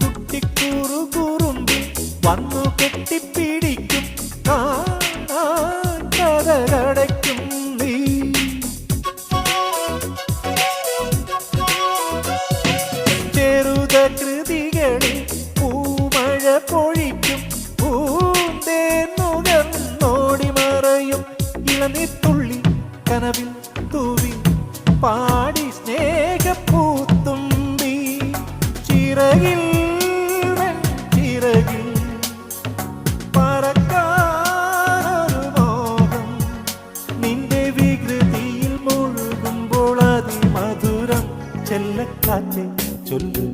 കുട്ടിക്കൂറു കുറുമ്പി വന്നു കെട്ടിപ്പിടിക്കും കഥകടയ്ക്കും നീ. ചെറുത കൃതികളിൽ പൂമഴ പൊഴിക്കും പൂന്തേന്നുകർന്നോടി മറയും ഇളനീർത്തുള്ളി കനവിൽ തൂവി പാടി സ്നേഹപ്പൂത്തുമ്പി. ചിറകിൽ ചിറകിൽ പറക്കാനൊരു മോഹം നിന്റെ വികൃതിയിൽ മുഴുകുമ്പോൾ അതിമധുരം. ചെല്ലക്കാറ്റെ ചൊല്ലു